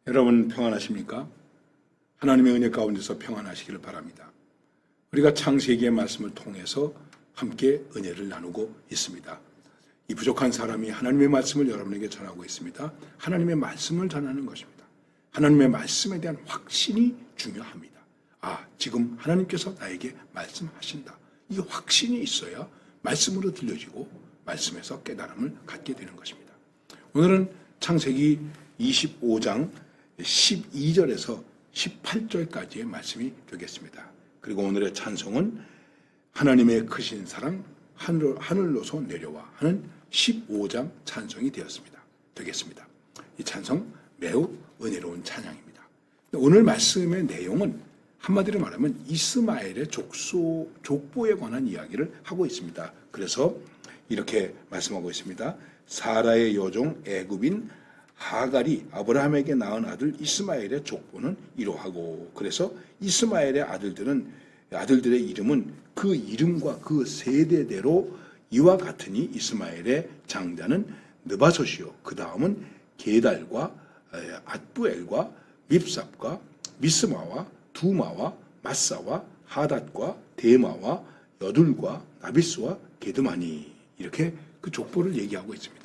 여러분 평안하십니까? 하나님의 은혜 가운데서 평안하시기를 바랍니다. 우리가 창세기의 말씀을 통해서 함께 은혜를 나누고 있습니다. 이 부족한 사람이 하나님의 말씀을 여러분에게 전하고 있습니다. 하나님의 말씀을 전하는 것입니다. 하나님의 말씀에 대한 확신이 중요합니다. 지금 하나님께서 나에게 말씀하신다. 이 확신이 있어야 말씀으로 들려지고 말씀에서 깨달음을 갖게 되는 것입니다. 오늘은 창세기 25장 12절에서 18절까지의 말씀이 되겠습니다. 그리고 오늘의 찬송은 하나님의 크신 사랑 하늘로서 내려와 하는 15장 찬송이 되겠습니다. 이 찬송 매우 은혜로운 찬양입니다. 오늘 말씀의 내용은 한마디로 말하면 이스마엘의 족보에 관한 이야기를 하고 있습니다. 그래서 이렇게 말씀하고 있습니다. 사라의 여종 애굽인 하갈이 아브라함에게 낳은 아들 이스마엘의 족보는 이러하고, 그래서 이스마엘의 아들들의 이름은 그 이름과 그 세대대로 이와 같으니 이스마엘의 장자는 느바솥이요, 그 다음은 게달과 앗부엘과 밉삽과 미스마와 두마와 마사와 하닷과 데마와 여둘과 나비스와 게드마니, 이렇게 그 족보를 얘기하고 있습니다.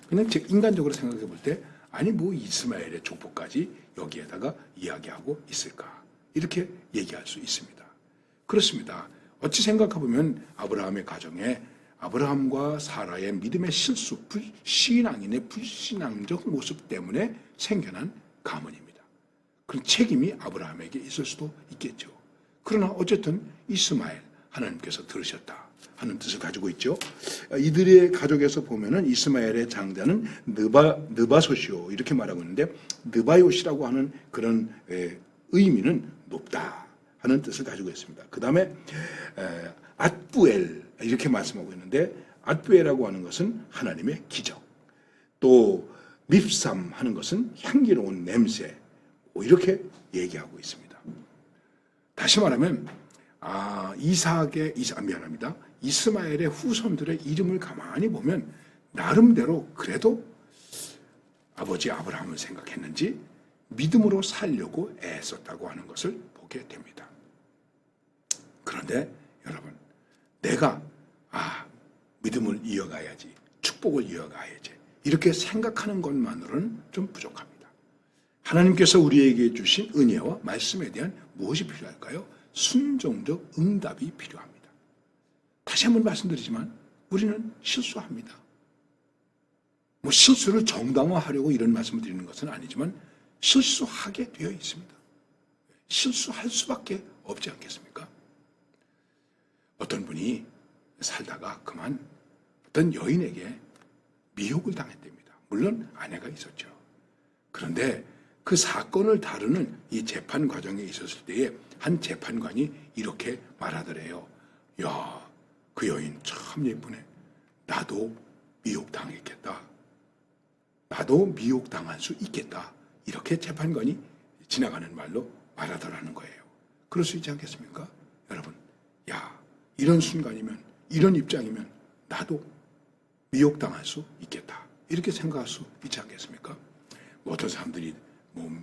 그냥 인간적으로 생각해 볼 때 이스마엘의 족보까지 여기에다가 이야기하고 있을까, 이렇게 얘기할 수 있습니다. 그렇습니다. 어찌 생각해 보면 아브라함의 가정에 아브라함과 사라의 믿음의 실수, 신앙인의 불신앙적 모습 때문에 생겨난 가문입니다. 그런 책임이 아브라함에게 있을 수도 있겠죠. 그러나 어쨌든 이스마엘, 하나님께서 들으셨다 하는 뜻을 가지고 있죠. 이들의 가족에서 보면은 이스마엘의 장자는 느바솥이요, 이렇게 말하고 있는데, 느바요시라고 하는 그런 의미는 높다 하는 뜻을 가지고 있습니다. 그 다음에 앗부엘, 이렇게 말씀하고 있는데, 앗부엘이라고 하는 것은 하나님의 기적, 또 밉삼 하는 것은 향기로운 냄새, 이렇게 얘기하고 있습니다. 다시 말하면 이스마엘의 후손들의 이름을 가만히 보면 나름대로 그래도 아버지 아브라함을 생각했는지 믿음으로 살려고 애썼다고 하는 것을 보게 됩니다. 그런데 여러분, 내가 믿음을 이어가야지, 축복을 이어가야지, 이렇게 생각하는 것만으로는 좀 부족합니다. 하나님께서 우리에게 주신 은혜와 말씀에 대한 무엇이 필요할까요? 순종적 응답이 필요합니다. 다시 한번 말씀드리지만 우리는 실수합니다. 실수를 정당화하려고 이런 말씀을 드리는 것은 아니지만 실수하게 되어 있습니다. 실수할 수밖에 없지 않겠습니까? 어떤 분이 살다가 그만 어떤 여인에게 미혹을 당했답니다. 물론 아내가 있었죠. 그런데 그 사건을 다루는 이 재판 과정에 있었을 때에 한 재판관이 이렇게 말하더래요. 야, 그 여인 참 예쁘네. 나도 미혹당했겠다. 나도 미혹당할 수 있겠다. 이렇게 재판관이 지나가는 말로 말하더라는 거예요. 그럴 수 있지 않겠습니까? 여러분, 이런 순간이면, 이런 입장이면 나도 미혹당할 수 있겠다. 이렇게 생각할 수 있지 않겠습니까? 어떤 사람들이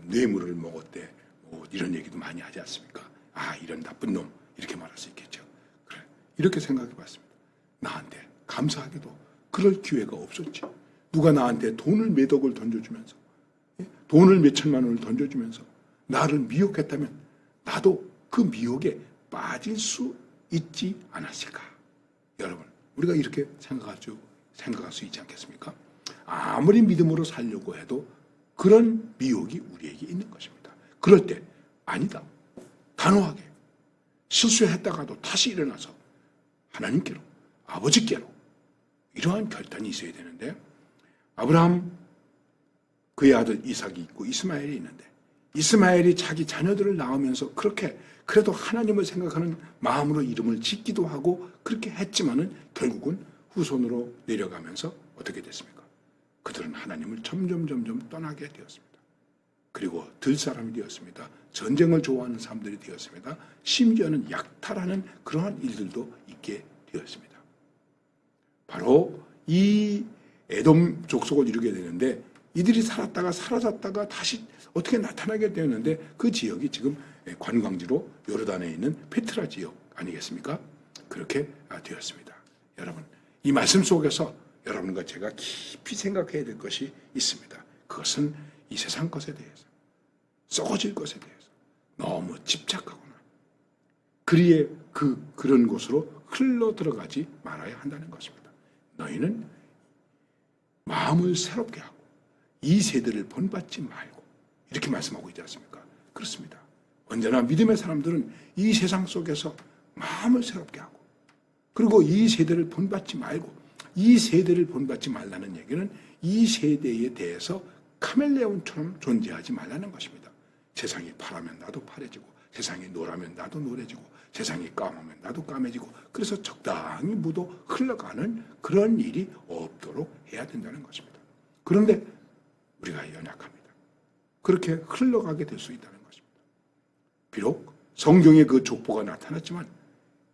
뇌물을 먹었대, 이런 얘기도 많이 하지 않습니까? 이런 나쁜 놈, 이렇게 말할 수 있겠죠. 그래, 이렇게 생각해 봤습니다. 나한테 감사하게도 그럴 기회가 없었지. 누가 나한테 돈을 몇 억을 던져주면서, 돈을 몇 천만 원을 던져주면서 나를 미혹했다면 나도 그 미혹에 빠질 수 있지 않았을까? 여러분, 우리가 이렇게 생각할 수 있지 않겠습니까? 아무리 믿음으로 살려고 해도 그런 미혹이 우리에게 있는 것입니다. 그럴 때 아니다, 단호하게 실수했다가도 다시 일어나서 하나님께로, 아버지께로, 이러한 결단이 있어야 되는데, 아브라함, 그의 아들 이삭이 있고 이스마엘이 있는데, 이스마엘이 자기 자녀들을 낳으면서 그렇게 그래도 하나님을 생각하는 마음으로 이름을 짓기도 하고 그렇게 했지만은 결국은 후손으로 내려가면서 어떻게 됐습니까? 그들은 하나님을 점점 떠나게 되었습니다. 그리고 들사람이 되었습니다. 전쟁을 좋아하는 사람들이 되었습니다. 심지어는 약탈하는 그러한 일들도 있게 되었습니다. 바로 이 에돔 족속을 이루게 되는데 이들이 살았다가 사라졌다가 다시 어떻게 나타나게 되었는데 그 지역이 지금 관광지로 요르단에 있는 페트라 지역 아니겠습니까? 그렇게 되었습니다. 여러분, 이 말씀 속에서 여러분과 제가 깊이 생각해야 될 것이 있습니다. 그것은 이 세상 것에 대해서, 썩어질 것에 대해서 너무 집착하거나 그런 곳으로 흘러 들어가지 말아야 한다는 것입니다. 너희는 마음을 새롭게 하고 이 세대를 본받지 말고, 이렇게 말씀하고 있지 않습니까? 그렇습니다. 언제나 믿음의 사람들은 이 세상 속에서 마음을 새롭게 하고, 그리고 이 세대를 본받지 말고, 이 세대를 본받지 말라는 얘기는 이 세대에 대해서 카멜레온처럼 존재하지 말라는 것입니다. 세상이 파라면 나도 파래지고, 세상이 노라면 나도 노래지고, 세상이 까매면 나도 까매지고, 그래서 적당히 묻어 흘러가는 그런 일이 없도록 해야 된다는 것입니다. 그런데 우리가 연약합니다. 그렇게 흘러가게 될 수 있다는 것입니다. 비록 성경에 그 족보가 나타났지만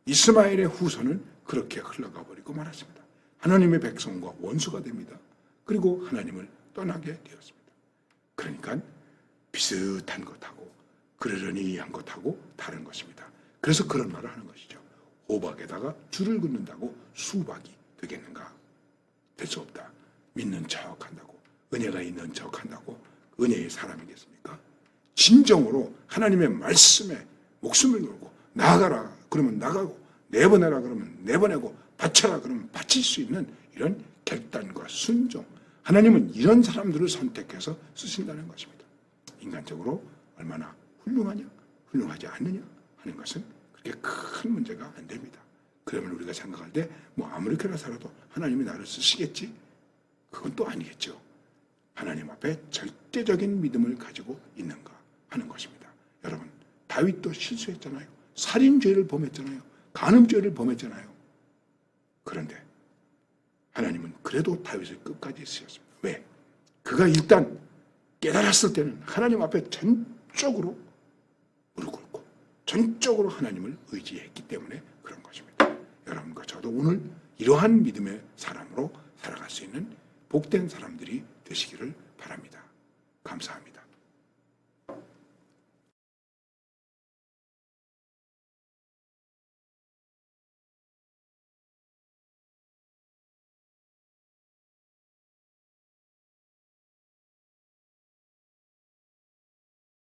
이스마엘의 후손은 그렇게 흘러가 버리고 말았습니다. 하나님의 백성과 원수가 됩니다. 그리고 하나님을 떠나게 되었습니다. 그러니까 비슷한 것하고 그러려니 한 것하고 다른 것입니다. 그래서 그런 말을 하는 것이죠. 호박에다가 줄을 긋는다고 수박이 되겠는가? 될 수 없다. 믿는 척한다고, 은혜가 있는 척한다고 은혜의 사람이겠습니까? 진정으로 하나님의 말씀에 목숨을 걸고 나가라 그러면 나가고, 내보내라 그러면 내보내고, 바쳐라 그러면 바칠 수 있는 이런 결단과 순종, 하나님은 이런 사람들을 선택해서 쓰신다는 것입니다. 인간적으로 얼마나 훌륭하냐, 훌륭하지 않느냐 하는 것은 그렇게 큰 문제가 안 됩니다. 그러면 우리가 생각할 때 뭐 아무렇게나 살아도 하나님이 나를 쓰시겠지? 그건 또 아니겠죠. 하나님 앞에 절대적인 믿음을 가지고 있는가 하는 것입니다. 여러분, 다윗도 실수했잖아요. 살인죄를 범했잖아요. 간음죄를 범했잖아요. 그런데 하나님은 그래도 다윗을 끝까지 쓰셨습니다. 왜? 그가 일단 깨달았을 때는 하나님 앞에 전적으로 무릎 꿇고 전적으로 하나님을 의지했기 때문에 그런 것입니다. 여러분과 저도 오늘 이러한 믿음의 사람으로 살아갈 수 있는 복된 사람들이 되시기를 바랍니다. 감사합니다.